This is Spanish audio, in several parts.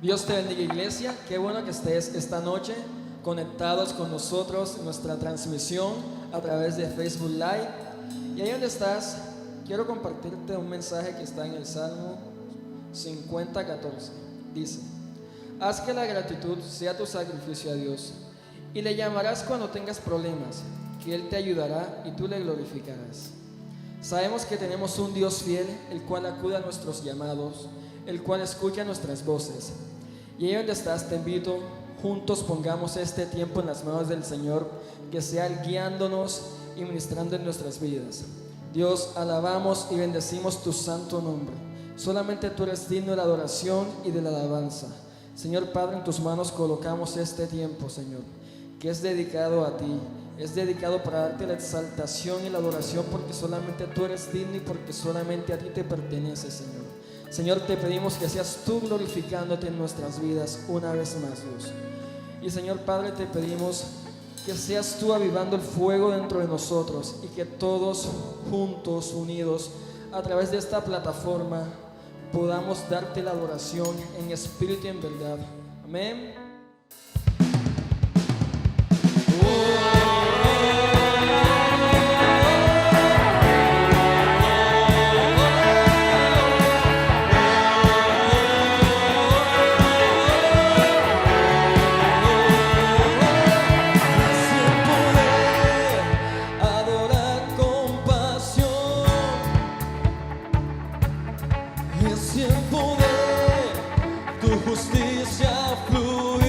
Dios te bendiga, iglesia. Qué bueno que estés esta noche conectados con nosotros en nuestra transmisión a través de Facebook Live. Y ahí donde estás, quiero compartirte un mensaje que está en el Salmo 50:14. Dice: haz que la gratitud sea tu sacrificio a Dios, y le llamarás cuando tengas problemas, que Él te ayudará y tú le glorificarás. Sabemos que tenemos un Dios fiel, el cual acude a nuestros llamados, el cual escucha nuestras voces. Y ahí donde estás, te invito, juntos pongamos este tiempo en las manos del Señor, que sea Él guiándonos y ministrando en nuestras vidas. Dios, alabamos y bendecimos tu santo nombre. Solamente tú eres digno de la adoración y de la alabanza. Señor Padre, en tus manos colocamos este tiempo, Señor, que es dedicado a ti. Es dedicado para darte la exaltación y la adoración, porque solamente tú eres digno y porque solamente a ti te pertenece, Señor. Señor, te pedimos que seas tú glorificándote en nuestras vidas una vez más, Dios. Y Señor Padre, te pedimos que seas tú avivando el fuego dentro de nosotros, y que todos juntos, unidos, a través de esta plataforma, podamos darte la adoración en espíritu y en verdad. Amén. Es el poder, tu justicia fluye.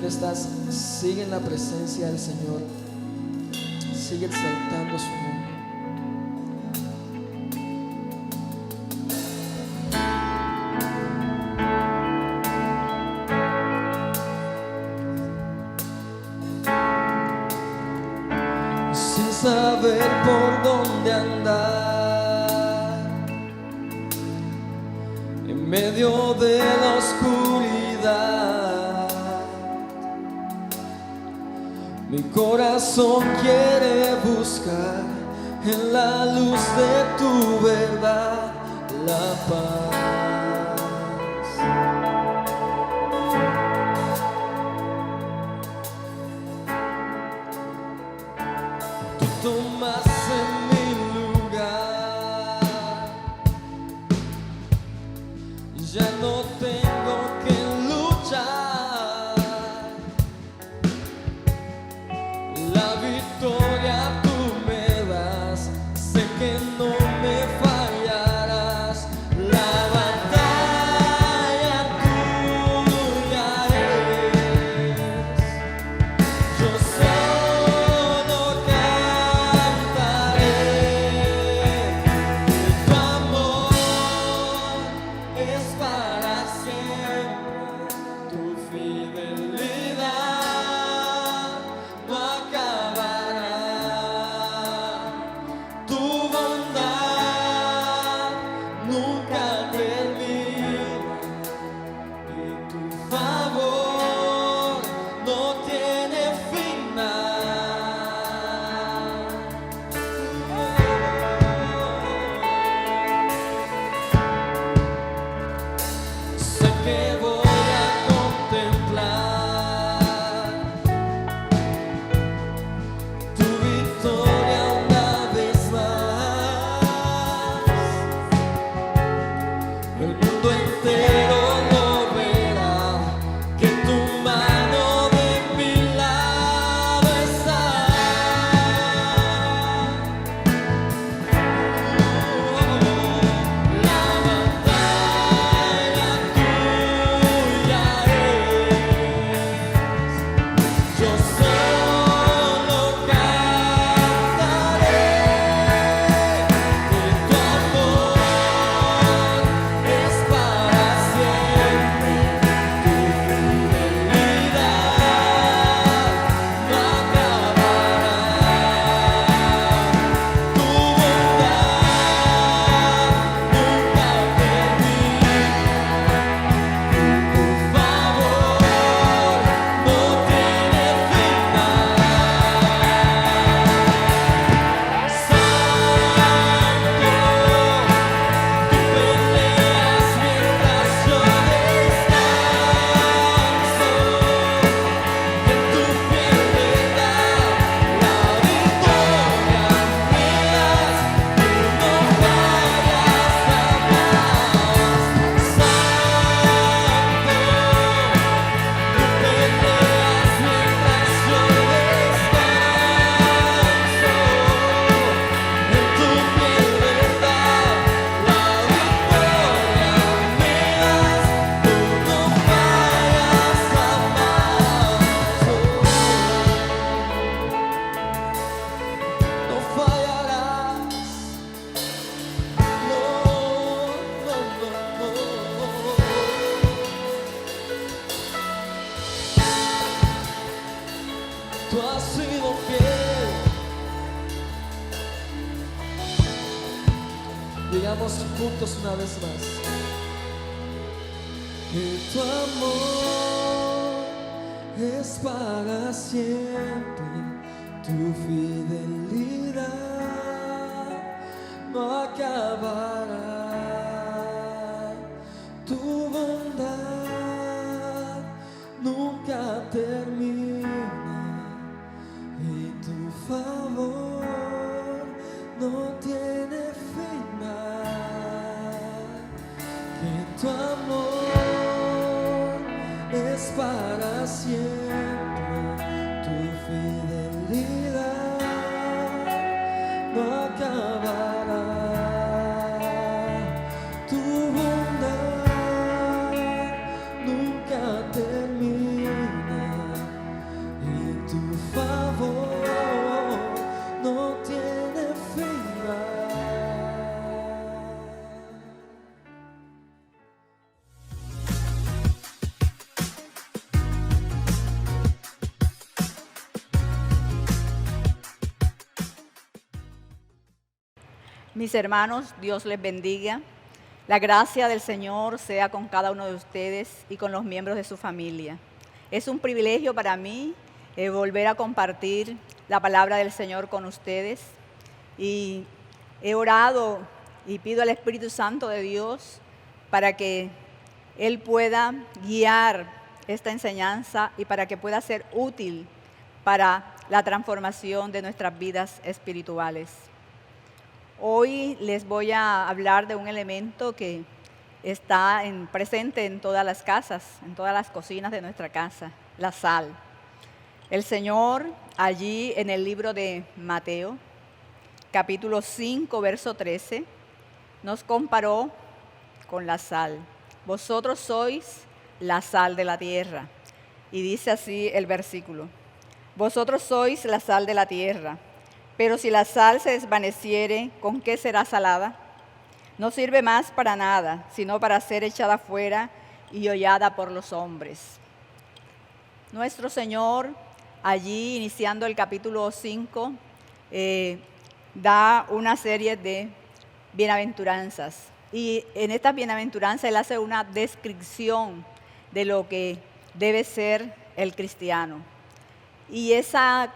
¿Dónde estás? Sigue en la presencia del Señor. Sigue exaltando su nombre. Sin saber por dónde andar, en medio de la oscuridad, mi corazón quiere buscar en la luz de tu verdad la paz. Tú tomaste mi lugar, ya no tengo que luchar. La victoria tú me das, sé que no me fallarás. La batalla tuya es. Yo solo cantaré, tu amor es para siempre, tu fidelidad no acabará, tu bondad nunca termina y tu favor no tiene final. Sé que voy a contemplar tu victoria una vez más. El mundo entero lo verá, que tu mano de mi lado está. La batalla tuya es. Yo solo cantaré, que tu amor es para siempre, tu fidelidad no acabará, tu bondad nunca termina, tu favor no tiene final. Tú has sido fiel. Digamos juntos una vez más. Y tu amor es para siempre, tu fidelidad no acabará, tu bondad nunca termina y tu favor no tiene final, que tu amor es para siempre, tu fidelidad no acabará, tu bondad nunca termina. Mis hermanos, Dios les bendiga. La gracia del Señor sea con cada uno de ustedes y con los miembros de su familia. Es un privilegio para mí volver a compartir la palabra del Señor con ustedes. Y he orado y pido al Espíritu Santo de Dios para que Él pueda guiar esta enseñanza y para que pueda ser útil para la transformación de nuestras vidas espirituales. Hoy les voy a hablar de un elemento que está presente en todas las casas, en todas las cocinas de nuestra casa, la sal. El Señor allí en el libro de Mateo, capítulo 5, verso 13, nos comparó con la sal. Vosotros sois la sal de la tierra. Y dice así el versículo: vosotros sois la sal de la tierra, pero si la sal se desvaneciere, ¿con qué será salada? No sirve más para nada, sino para ser echada fuera y hollada por los hombres. Nuestro Señor, allí iniciando el capítulo 5, da una serie de bienaventuranzas. Y en estas bienaventuranzas Él hace una descripción de lo que debe ser el cristiano. Y esa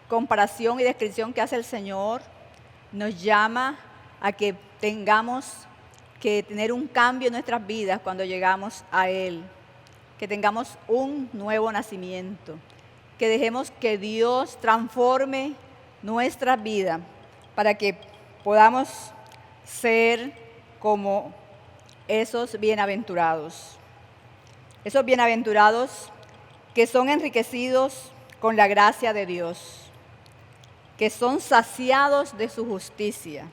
comparación y descripción que hace el Señor nos llama a que tengamos que tener un cambio en nuestras vidas cuando llegamos a Él, que tengamos un nuevo nacimiento, que dejemos que Dios transforme nuestra vida para que podamos ser como esos bienaventurados que son enriquecidos con la gracia de Dios, que son saciados de su justicia,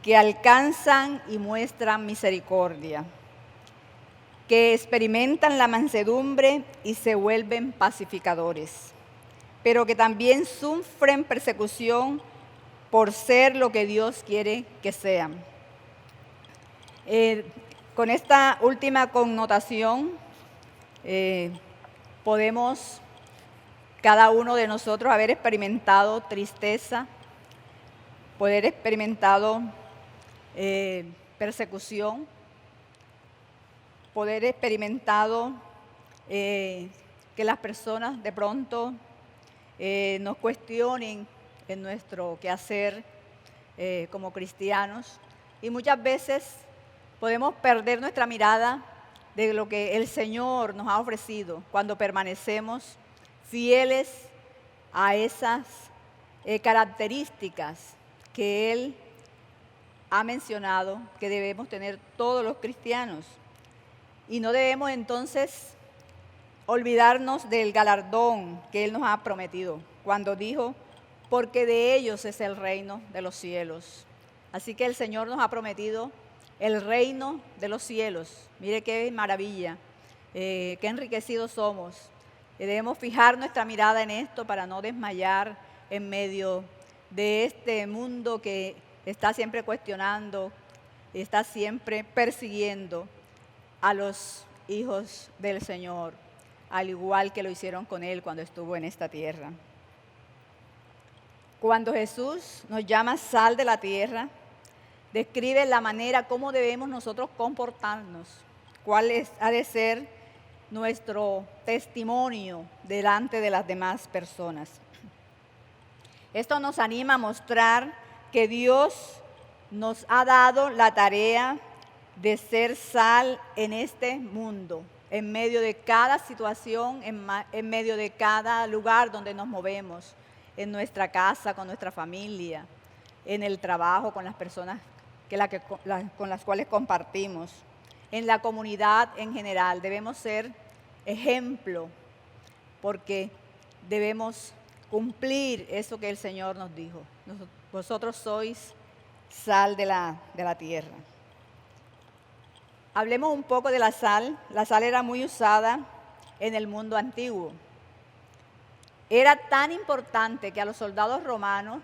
que alcanzan y muestran misericordia, que experimentan la mansedumbre y se vuelven pacificadores, pero que también sufren persecución por ser lo que Dios quiere que sean. Con esta última connotación, podemos cada uno de nosotros haber experimentado tristeza, poder experimentado persecución, poder experimentado que las personas de pronto nos cuestionen en nuestro quehacer como cristianos, y muchas veces podemos perder nuestra mirada de lo que el Señor nos ha ofrecido cuando permanecemos fieles a esas características que Él ha mencionado que debemos tener todos los cristianos. Y no debemos entonces olvidarnos del galardón que Él nos ha prometido cuando dijo: porque de ellos es el reino de los cielos. Así que el Señor nos ha prometido el reino de los cielos. Mire qué maravilla, qué enriquecidos somos. Debemos fijar nuestra mirada en esto para no desmayar en medio de este mundo que está siempre cuestionando, está siempre persiguiendo a los hijos del Señor, al igual que lo hicieron con Él cuando estuvo en esta tierra. Cuando Jesús nos llama sal de la tierra, describe la manera como debemos nosotros comportarnos, cuál ha de ser nuestro testimonio delante de las demás personas. Esto nos anima a mostrar que Dios nos ha dado la tarea de ser sal en este mundo, en medio de cada situación, en medio de cada lugar donde nos movemos, en nuestra casa, con nuestra familia, en el trabajo, con las personas con las cuales compartimos, en la comunidad en general. Debemos ser ejemplo porque debemos cumplir eso que el Señor nos dijo. Vosotros sois sal de la tierra. Hablemos un poco de la sal. La sal era muy usada en el mundo antiguo. Era tan importante que a los soldados romanos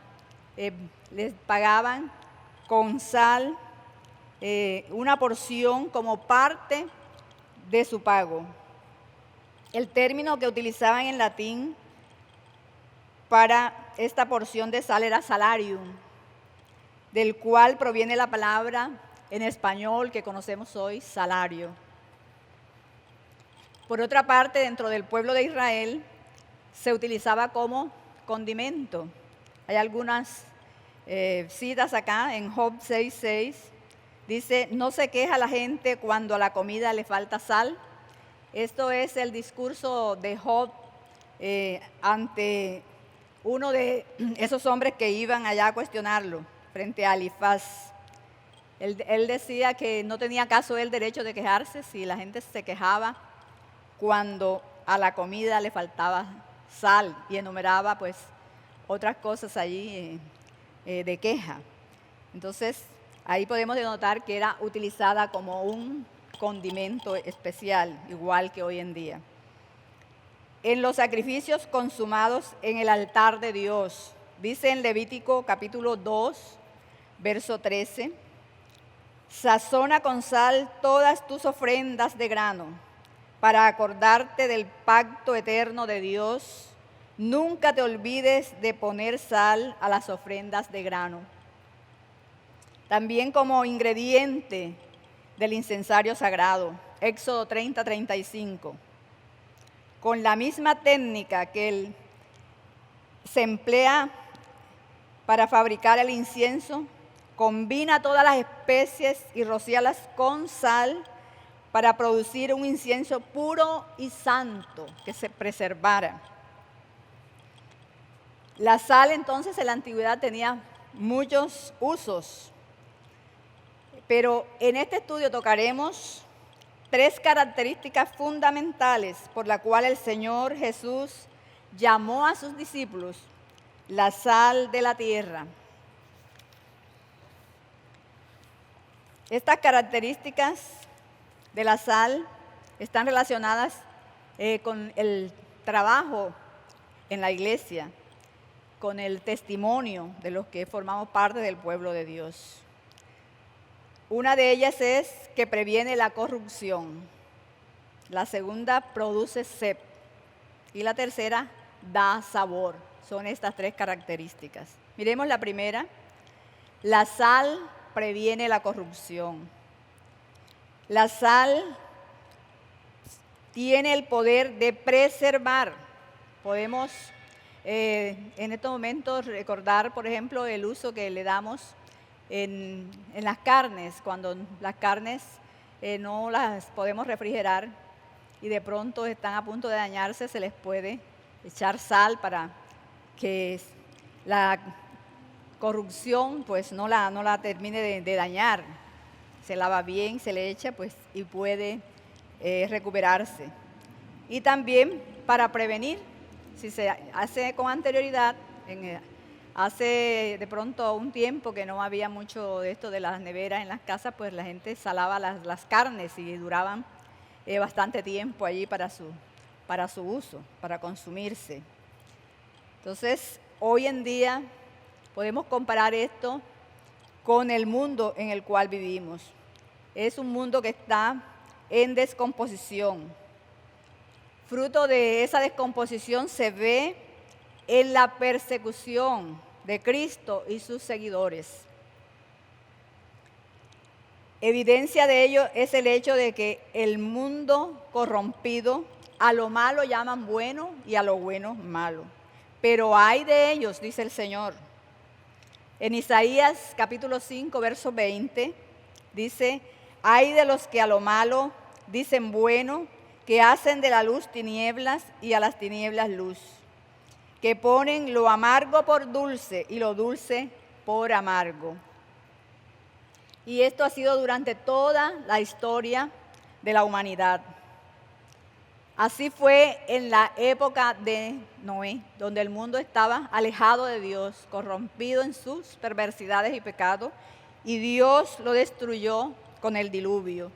les pagaban con sal una porción como parte de su pago. El término que utilizaban en latín para esta porción de sal era salarium. del cual proviene la palabra en español que conocemos hoy, salario. Por otra parte, dentro del pueblo de Israel se utilizaba como condimento. Hay algunas citas acá en Job 6:6. Dice, no se queja la gente cuando a la comida le falta sal. Esto es el discurso de Job ante uno de esos hombres que iban allá a cuestionarlo frente a Elifaz. Él decía que no tenía acaso el derecho de quejarse si la gente se quejaba cuando a la comida le faltaba sal, y enumeraba pues otras cosas allí de queja. Entonces ahí podemos denotar que era utilizada como un condimento especial, igual que hoy en día. En los sacrificios consumados en el altar de Dios, dice en Levítico capítulo 2, verso 13, sazona con sal todas tus ofrendas de grano, para acordarte del pacto eterno de Dios. Nunca te olvides de poner sal a las ofrendas de grano. También como ingrediente del incensario sagrado, Éxodo 30:35. Con la misma técnica que se emplea para fabricar el incienso, combina todas las especies y rocíalas con sal para producir un incienso puro y santo que se preservara. La sal entonces en la antigüedad tenía muchos usos, pero en este estudio tocaremos 3 características fundamentales por las cuales el Señor Jesús llamó a sus discípulos la sal de la tierra. Estas características de la sal están relacionadas con el trabajo en la iglesia, con el testimonio de los que formamos parte del pueblo de Dios. Una de ellas es que previene la corrupción. La segunda produce sed. Y la tercera da sabor. Son estas 3 características. Miremos la primera. La sal previene la corrupción. La sal tiene el poder de preservar. Podemos en estos momentos recordar, por ejemplo, el uso que le damos en las carnes, cuando las carnes no las podemos refrigerar y de pronto están a punto de dañarse, se les puede echar sal para que la corrupción pues no la termine de dañar. Se lava bien, se le echa pues y puede recuperarse. Y también para prevenir, si se hace con anterioridad, hace de pronto un tiempo que no había mucho de esto de las neveras en las casas, pues la gente salaba las carnes y duraban bastante tiempo allí para su uso, para consumirse. Entonces, hoy en día podemos comparar esto con el mundo en el cual vivimos. Es un mundo que está en descomposición. Fruto de esa descomposición se ve en la persecución de Cristo y sus seguidores. Evidencia de ello es el hecho de que el mundo corrompido a lo malo llaman bueno y a lo bueno malo. Pero hay de ellos, dice el Señor. En Isaías capítulo 5, verso 20, dice, hay de los que a lo malo dicen bueno, que hacen de la luz tinieblas y a las tinieblas luz, que ponen lo amargo por dulce y lo dulce por amargo. Y esto ha sido durante toda la historia de la humanidad. Así fue en la época de Noé, donde el mundo estaba alejado de Dios, corrompido en sus perversidades y pecados, y Dios lo destruyó con el diluvio.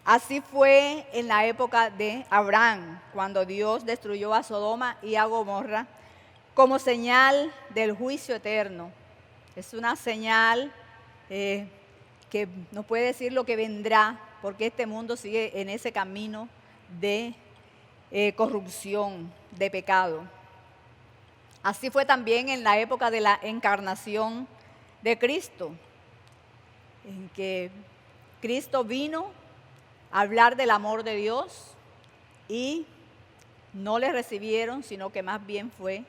Así fue en la época de Abraham, cuando Dios destruyó a Sodoma y a Gomorra como señal del juicio eterno. Es una señal que nos puede decir lo que vendrá, porque este mundo sigue en ese camino de corrupción, de pecado. Así fue también en la época de la encarnación de Cristo, en que Cristo vino a hablar del amor de Dios y no le recibieron, sino que más bien fue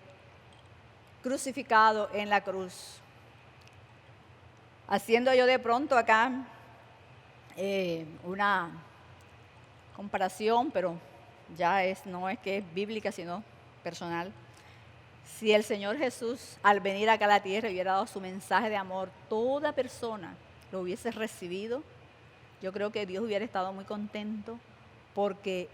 crucificado en la cruz. Haciendo yo de pronto acá una comparación, pero ya no es que es bíblica, sino personal. Si el Señor Jesús, al venir acá a la tierra, hubiera dado su mensaje de amor, toda persona lo hubiese recibido, yo creo que Dios hubiera estado muy contento, porque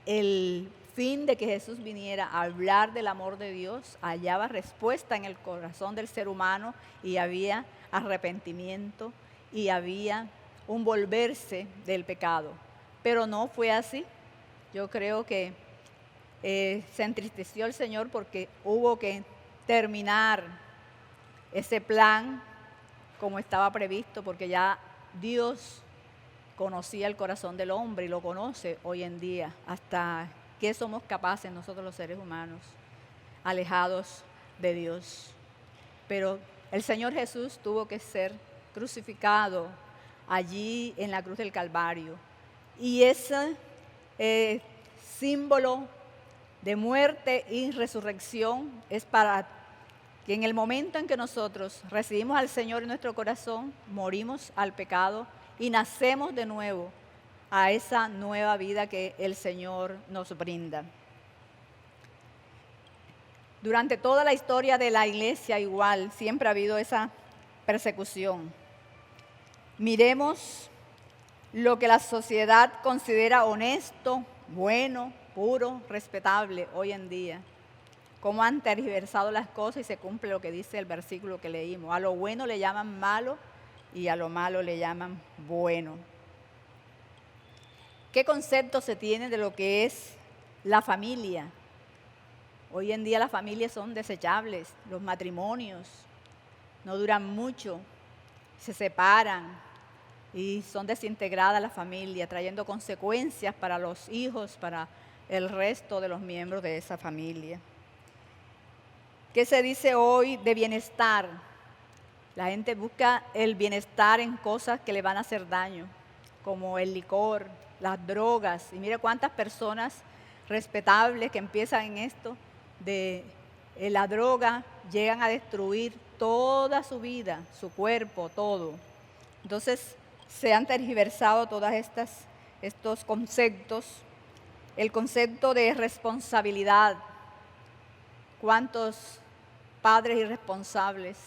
el fin de que Jesús viniera a hablar del amor de Dios hallaba respuesta en el corazón del ser humano, y había arrepentimiento y había un volverse del pecado. Pero no fue así. Yo creo que se entristeció el Señor porque hubo que terminar ese plan como estaba previsto, porque ya Dios conocía el corazón del hombre y lo conoce hoy en día, hasta qué somos capaces nosotros los seres humanos, alejados de Dios. Pero el Señor Jesús tuvo que ser crucificado allí en la cruz del Calvario. Y ese símbolo de muerte y resurrección es para que en el momento en que nosotros recibimos al Señor en nuestro corazón, morimos al pecado y nacemos de nuevo a esa nueva vida que el Señor nos brinda. Durante toda la historia de la iglesia igual, siempre ha habido esa persecución. Miremos lo que la sociedad considera honesto, bueno, puro, respetable hoy en día. Cómo han tergiversado las cosas y se cumple lo que dice el versículo que leímos. A lo bueno le llaman malo y a lo malo le llaman bueno. ¿Qué concepto se tiene de lo que es la familia? Hoy en día las familias son desechables, los matrimonios no duran mucho, se separan y son desintegradas las familias, trayendo consecuencias para los hijos, para el resto de los miembros de esa familia. ¿Qué se dice hoy de bienestar? La gente busca el bienestar en cosas que le van a hacer daño, como el licor, las drogas. Y mire cuántas personas respetables que empiezan en esto de la droga llegan a destruir toda su vida, su cuerpo, todo. Entonces se han tergiversado todos estos conceptos. El concepto de responsabilidad. ¿Cuántos padres irresponsables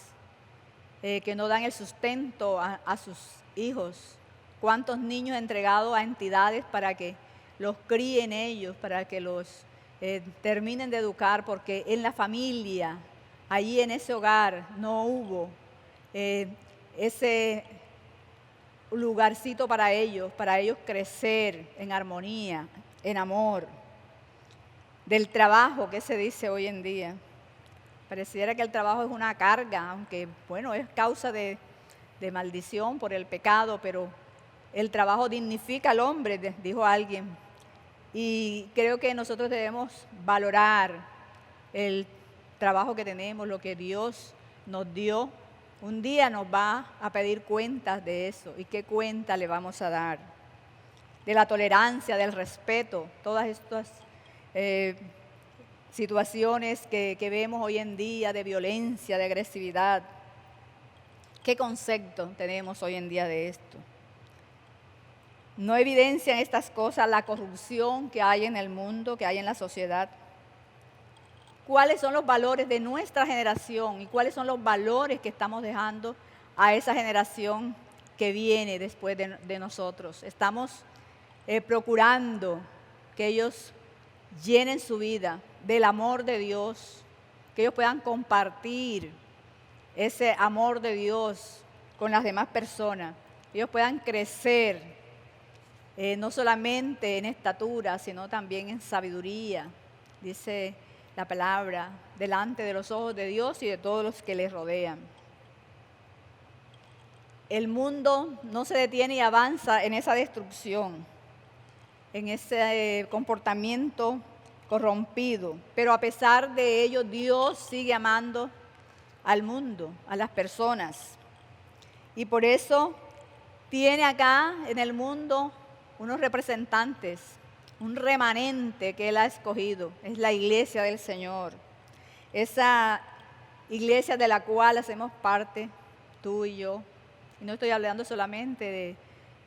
que no dan el sustento a sus hijos? ¿Cuántos niños entregados a entidades para que los críen ellos, para que los terminen de educar? Porque en la familia, allí en ese hogar, no hubo ese lugarcito para ellos crecer en armonía, en amor. Del trabajo, ¿qué se dice hoy en día? Pareciera que el trabajo es una carga, aunque bueno, es causa de maldición por el pecado, pero el trabajo dignifica al hombre, dijo alguien. Y creo que nosotros debemos valorar el trabajo que tenemos, lo que Dios nos dio. Un día nos va a pedir cuentas de eso. ¿Y qué cuenta le vamos a dar? De la tolerancia, del respeto, todas estas situaciones que vemos hoy en día de violencia, de agresividad. ¿Qué concepto tenemos hoy en día de esto? ¿No evidencian estas cosas la corrupción que hay en el mundo, que hay en la sociedad? ¿Cuáles son los valores de nuestra generación y cuáles son los valores que estamos dejando a esa generación que viene después de nosotros? Estamos procurando que ellos llenen su vida del amor de Dios, que ellos puedan compartir ese amor de Dios con las demás personas, que ellos puedan crecer no solamente en estatura, sino también en sabiduría, dice la palabra, delante de los ojos de Dios y de todos los que les rodean. El mundo no se detiene y avanza en esa destrucción, en ese comportamiento corrompido, pero a pesar de ello Dios sigue amando al mundo, a las personas. Y por eso tiene acá en el mundo unos representantes, un remanente que Él ha escogido. Es la iglesia del Señor. Esa iglesia de la cual hacemos parte tú y yo. Y no estoy hablando solamente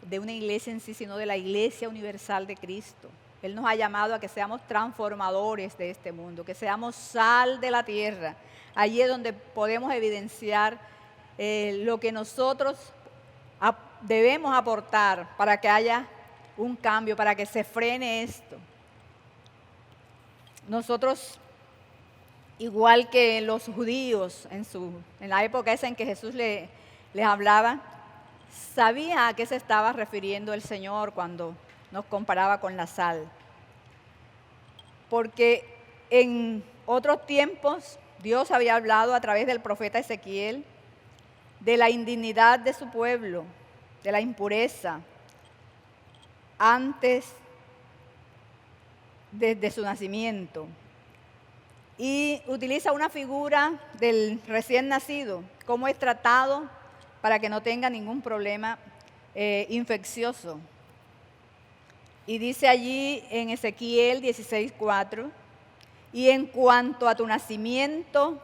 de una iglesia en sí, sino de la iglesia universal de Cristo. Él nos ha llamado a que seamos transformadores de este mundo, que seamos sal de la tierra. Allí es donde podemos evidenciar lo que nosotros debemos aportar para que haya un cambio, para que se frene esto. Nosotros, igual que los judíos en la época esa en que Jesús les hablaba, sabía a qué se estaba refiriendo el Señor cuando nos comparaba con la sal. Porque en otros tiempos Dios había hablado a través del profeta Ezequiel de la indignidad de su pueblo, de la impureza, antes de su nacimiento. Y utiliza una figura del recién nacido, cómo es tratado para que no tenga ningún problema infeccioso. Y dice allí en Ezequiel 16:4, y en cuanto a tu nacimiento,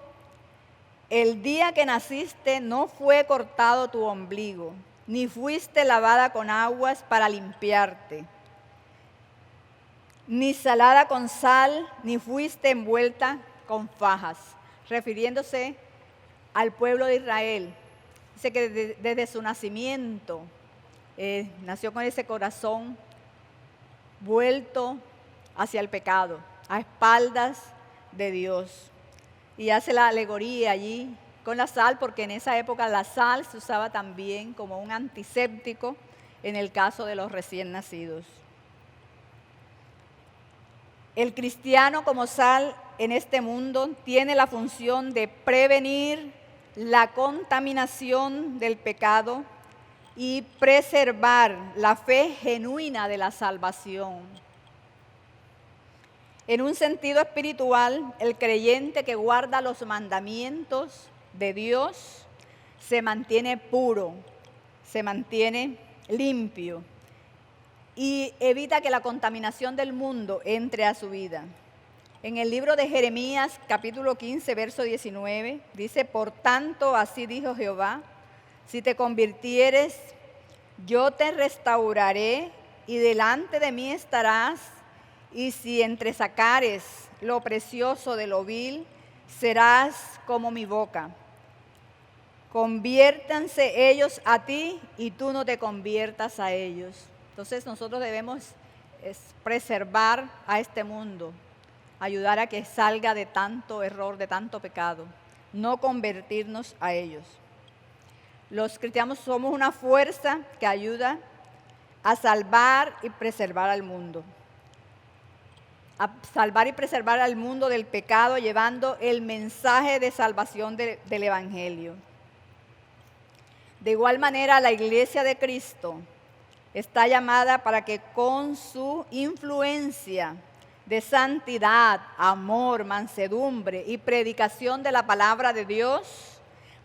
el día que naciste no fue cortado tu ombligo, ni fuiste lavada con aguas para limpiarte, ni salada con sal, ni fuiste envuelta con fajas. Refiriéndose al pueblo de Israel. Dice que desde su nacimiento nació con ese corazón vuelto hacia el pecado, a espaldas de Dios. Y hace la alegoría allí con la sal, porque en esa época la sal se usaba también como un antiséptico en el caso de los recién nacidos. El cristiano como sal en este mundo tiene la función de prevenir la contaminación del pecado y preservar la fe genuina de la salvación. En un sentido espiritual, el creyente que guarda los mandamientos de Dios se mantiene puro, se mantiene limpio y evita que la contaminación del mundo entre a su vida. En el libro de Jeremías, capítulo 15, verso 19, dice: por tanto, así dijo Jehová, si te convirtieres, yo te restauraré y delante de mí estarás, y si entresacares lo precioso de lo vil, serás como mi boca. Conviértanse ellos a ti y tú no te conviertas a ellos. Entonces nosotros debemos preservar a este mundo, ayudar a que salga de tanto error, de tanto pecado, no convertirnos a ellos. Los cristianos somos una fuerza que ayuda a salvar y preservar al mundo. A salvar y preservar al mundo del pecado, llevando el mensaje de salvación del Evangelio. De igual manera, la iglesia de Cristo está llamada para que con su influencia de santidad, amor, mansedumbre y predicación de la palabra de Dios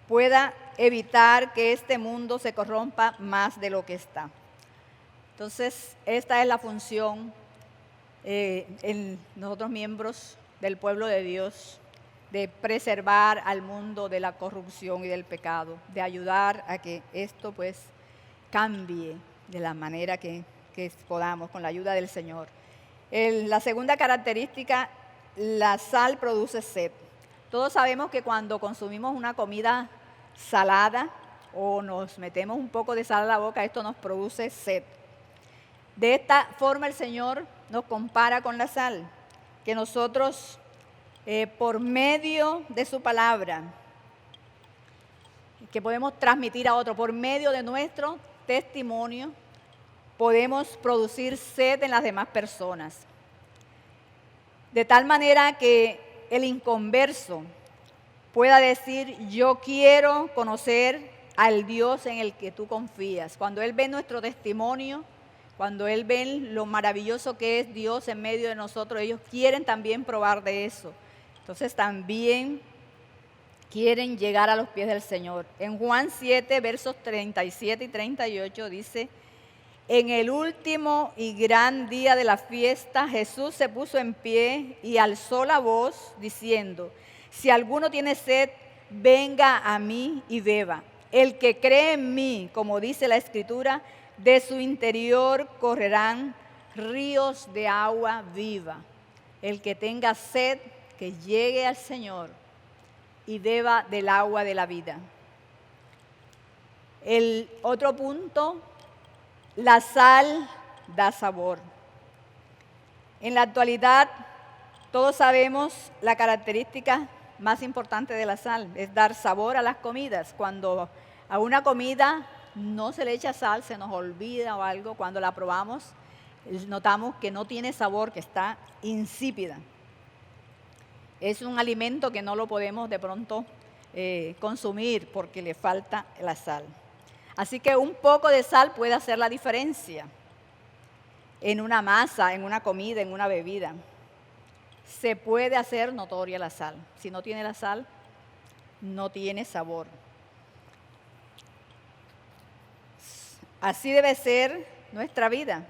pueda evitar que este mundo se corrompa más de lo que está. Entonces, esta es la función en nosotros miembros del pueblo de Dios, de preservar al mundo de la corrupción y del pecado, de ayudar a que esto pues cambie de la manera que podamos, con la ayuda del Señor. La segunda característica, la sal produce sed. Todos sabemos que cuando consumimos una comida salada o nos metemos un poco de sal a la boca, esto nos produce sed. De esta forma el Señor nos compara con la sal, que nosotros por medio de su palabra, que podemos transmitir a otro, por medio de nuestro testimonio, podemos producir sed en las demás personas. De tal manera que el inconverso pueda decir: yo quiero conocer al Dios en el que tú confías. Cuando Él ve nuestro testimonio, cuando Él ve lo maravilloso que es Dios en medio de nosotros, ellos quieren también probar de eso. Entonces también quieren llegar a los pies del Señor. En Juan 7, versos 37 y 38 dice: en el último y gran día de la fiesta, Jesús se puso en pie y alzó la voz diciendo: si alguno tiene sed, venga a mí y beba. El que cree en mí, como dice la Escritura, de su interior correrán ríos de agua viva. El que tenga sed, que llegue al Señor y beba del agua de la vida. El otro punto: la sal da sabor. En la actualidad, todos sabemos la característica más importante de la sal, es dar sabor a las comidas. Cuando a una comida no se le echa sal, se nos olvida o algo, cuando la probamos, notamos que no tiene sabor, que está insípida. Es un alimento que no lo podemos de pronto consumir porque le falta la sal. Así que un poco de sal puede hacer la diferencia en una masa, en una comida, en una bebida. Se puede hacer notoria la sal. Si no tiene la sal, no tiene sabor. Así debe ser nuestra vida.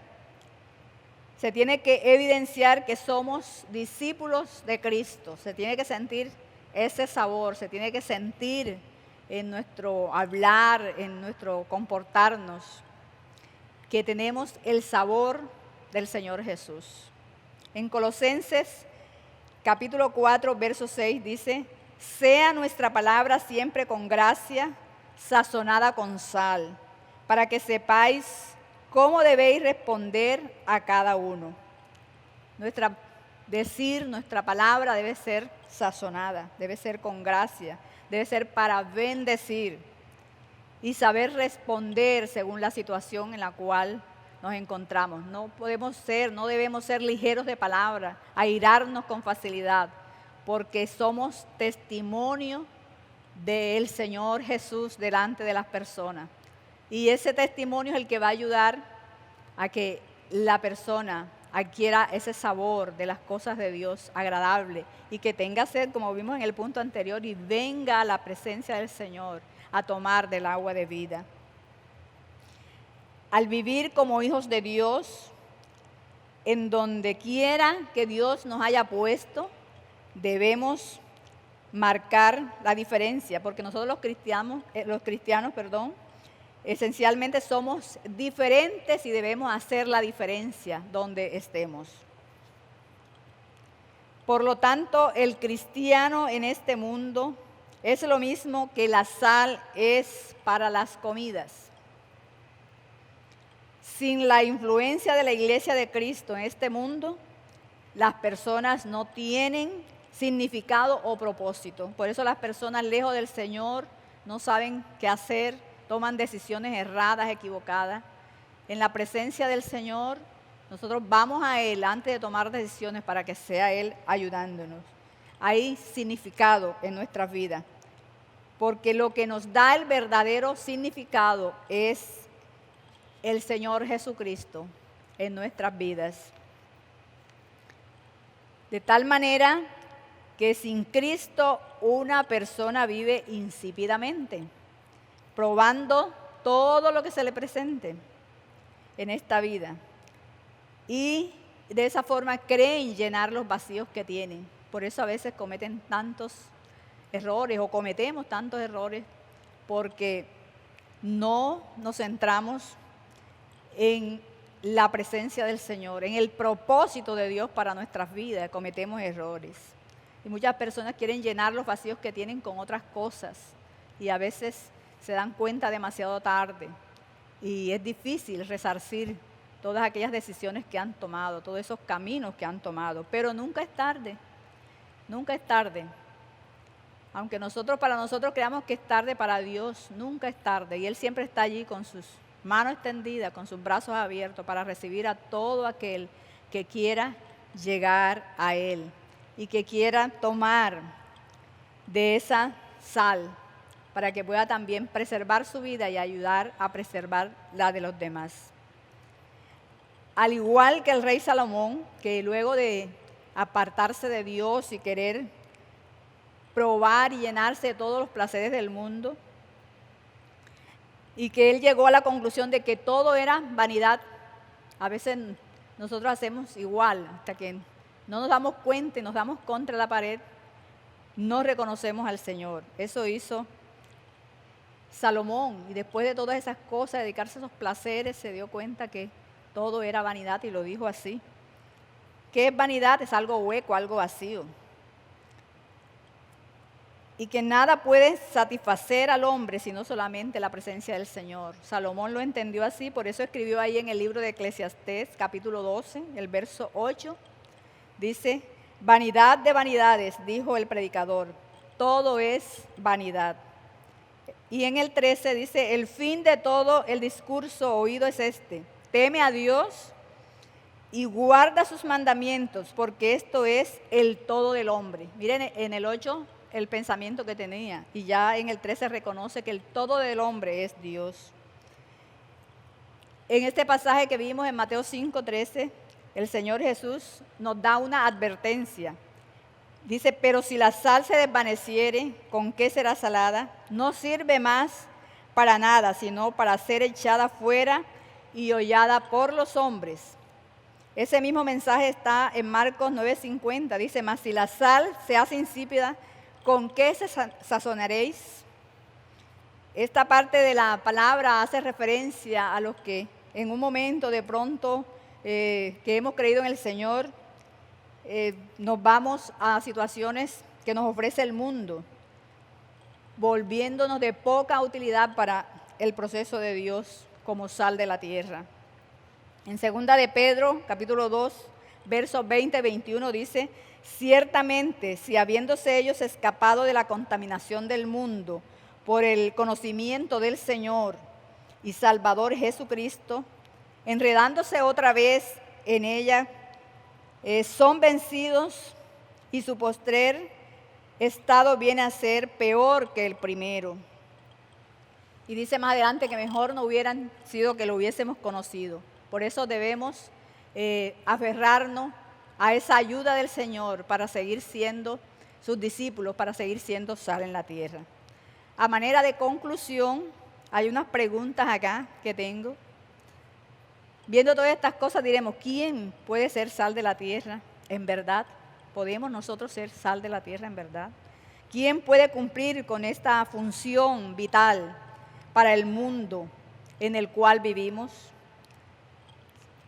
Se tiene que evidenciar que somos discípulos de Cristo. Se tiene que sentir ese sabor, se tiene que sentir en nuestro hablar, en nuestro comportarnos, que tenemos el sabor del Señor Jesús. En Colosenses capítulo 4, verso 6 dice: sea nuestra palabra siempre con gracia, sazonada con sal, para que sepáis cómo debéis responder a cada uno. Nuestra palabra debe ser sazonada, debe ser con gracia, debe ser para bendecir y saber responder según la situación en la cual nos encontramos. No debemos ser ligeros de palabra, airarnos con facilidad, porque somos testimonio del Señor Jesús delante de las personas. Y ese testimonio es el que va a ayudar a que la persona adquiera ese sabor de las cosas de Dios agradable y que tenga sed, como vimos en el punto anterior, y venga a la presencia del Señor a tomar del agua de vida. Al vivir como hijos de Dios, en donde quiera que Dios nos haya puesto, debemos marcar la diferencia, porque nosotros los cristianos, esencialmente somos diferentes y debemos hacer la diferencia donde estemos. Por lo tanto, el cristiano en este mundo es lo mismo que la sal es para las comidas. Sin la influencia de la Iglesia de Cristo en este mundo, las personas no tienen significado o propósito. Por eso las personas lejos del Señor no saben qué hacer, toman decisiones erradas, equivocadas. En la presencia del Señor, nosotros vamos a Él antes de tomar decisiones para que sea Él ayudándonos. Hay significado en nuestras vidas, porque lo que nos da el verdadero significado es el Señor Jesucristo en nuestras vidas. De tal manera que sin Cristo una persona vive insípidamente, probando todo lo que se le presente en esta vida. Y de esa forma creen llenar los vacíos que tienen. Por eso a veces cometen tantos errores o cometemos tantos errores, porque no nos centramos en la presencia del Señor, en el propósito de Dios para nuestras vidas. Cometemos errores. Y muchas personas quieren llenar los vacíos que tienen con otras cosas y a veces se dan cuenta demasiado tarde y es difícil resarcir todas aquellas decisiones que han tomado, todos esos caminos que han tomado. Pero nunca es tarde, nunca es tarde. Aunque para nosotros creamos que es tarde, para Dios nunca es tarde. Y Él siempre está allí con sus manos extendidas, con sus brazos abiertos para recibir a todo aquel que quiera llegar a Él y que quiera tomar de esa sal para que pueda también preservar su vida y ayudar a preservar la de los demás. Al igual que el rey Salomón, que luego de apartarse de Dios y querer probar y llenarse de todos los placeres del mundo, y que él llegó a la conclusión de que todo era vanidad. A veces nosotros hacemos igual, hasta que no nos damos cuenta y nos damos contra la pared, no reconocemos al Señor. Eso hizo Salomón, y después de todas esas cosas, dedicarse a esos placeres, se dio cuenta que todo era vanidad y lo dijo así. ¿Qué es vanidad? Es algo hueco, algo vacío. Y que nada puede satisfacer al hombre sino solamente la presencia del Señor. Salomón lo entendió así, por eso escribió ahí en el libro de Eclesiastés, capítulo 12, el verso 8, dice: vanidad de vanidades, dijo el predicador, todo es vanidad. Y en el 13 dice: el fin de todo el discurso oído es este: teme a Dios y guarda sus mandamientos, porque esto es el todo del hombre. Miren en el 8 el pensamiento que tenía, y ya en el 13 reconoce que el todo del hombre es Dios. En este pasaje que vimos en Mateo 5:13, el Señor Jesús nos da una advertencia. Dice: pero si la sal se desvaneciere, ¿con qué será salada? No sirve más para nada, sino para ser echada fuera y hollada por los hombres. Ese mismo mensaje está en Marcos 9:50. Dice: mas si la sal se hace insípida, ¿con qué se sazonaréis? Esta parte de la palabra hace referencia a los que en un momento de pronto que hemos creído en el Señor, nos vamos a situaciones que nos ofrece el mundo, volviéndonos de poca utilidad para el proceso de Dios como sal de la tierra. En 2 de Pedro, capítulo 2, versos 20-21 dice: ciertamente, si habiéndose ellos escapado de la contaminación del mundo por el conocimiento del Señor y Salvador Jesucristo, enredándose otra vez en ella, son vencidos, y su postrer estado viene a ser peor que el primero. Y dice más adelante que mejor no hubieran sido que lo hubiésemos conocido. Por eso debemos aferrarnos a esa ayuda del Señor para seguir siendo sus discípulos, para seguir siendo sal en la tierra. A manera de conclusión, hay unas preguntas acá que tengo. Viendo todas estas cosas diremos: ¿quién puede ser sal de la tierra en verdad? ¿Podemos nosotros ser sal de la tierra en verdad? ¿Quién puede cumplir con esta función vital para el mundo en el cual vivimos?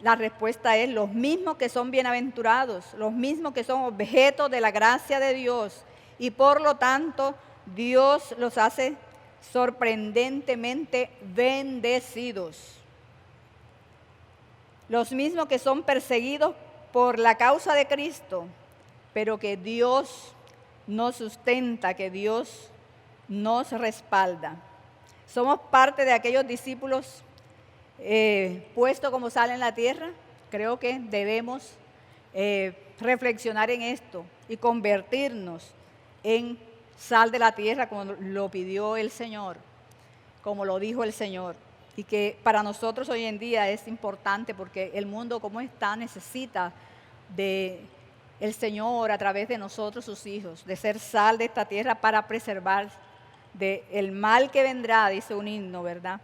La respuesta es: los mismos que son bienaventurados, los mismos que son objetos de la gracia de Dios, y por lo tanto Dios los hace sorprendentemente bendecidos. Los mismos que son perseguidos por la causa de Cristo, pero que Dios nos sustenta, que Dios nos respalda. Somos parte de aquellos discípulos puesto como sal en la tierra. Creo que debemos reflexionar en esto y convertirnos en sal de la tierra, como lo pidió el Señor, como lo dijo el Señor. Y que para nosotros hoy en día es importante, porque el mundo como está necesita de el Señor a través de nosotros, sus hijos, de ser sal de esta tierra para preservar del mal que vendrá, dice un himno, ¿verdad?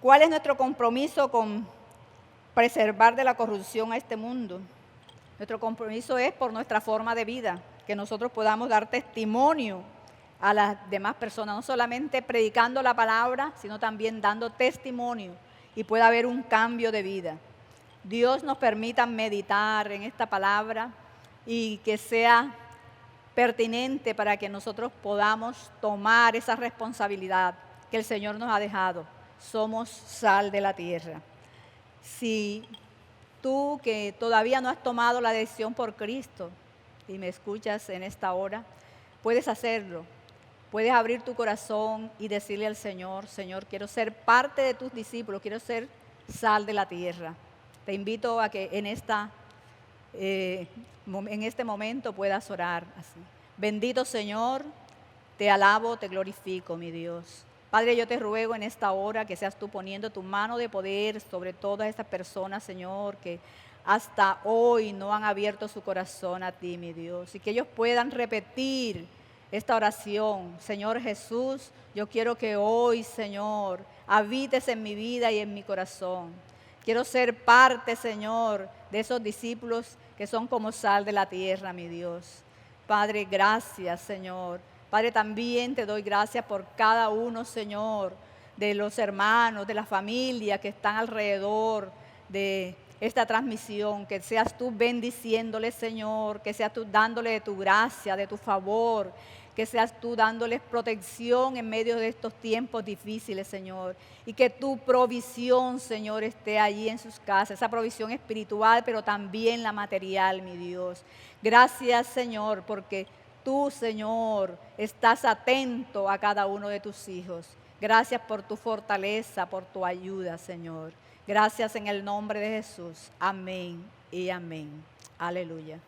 ¿Cuál es nuestro compromiso con preservar de la corrupción a este mundo? Nuestro compromiso es por nuestra forma de vida, que nosotros podamos dar testimonio a las demás personas, no solamente predicando la palabra, sino también dando testimonio, y pueda haber un cambio de vida. Dios nos permita meditar en esta palabra y que sea pertinente para que nosotros podamos tomar esa responsabilidad que el Señor nos ha dejado. Somos sal de la tierra. Si tú que todavía no has tomado la decisión por Cristo y me escuchas en esta hora, puedes hacerlo. Puedes abrir tu corazón y decirle al Señor: Señor, quiero ser parte de tus discípulos, quiero ser sal de la tierra. Te invito a que en este momento puedas orar así. Bendito Señor, te alabo, te glorifico, mi Dios. Padre, yo te ruego en esta hora que seas tú poniendo tu mano de poder sobre todas estas personas, Señor, que hasta hoy no han abierto su corazón a ti, mi Dios, y que ellos puedan repetir esta oración. Señor Jesús, yo quiero que hoy, Señor, habites en mi vida y en mi corazón. Quiero ser parte, Señor, de esos discípulos que son como sal de la tierra, mi Dios. Padre, gracias, Señor. Padre, también te doy gracias por cada uno, Señor, de los hermanos, de la familia que están alrededor de esta transmisión. Que seas tú bendiciéndoles, Señor, que seas tú dándole de tu gracia, de tu favor, que seas tú dándoles protección en medio de estos tiempos difíciles, Señor. Y que tu provisión, Señor, esté allí en sus casas, esa provisión espiritual, pero también la material, mi Dios. Gracias, Señor, porque tú, Señor, estás atento a cada uno de tus hijos. Gracias por tu fortaleza, por tu ayuda, Señor. Gracias en el nombre de Jesús. Amén y amén. Aleluya.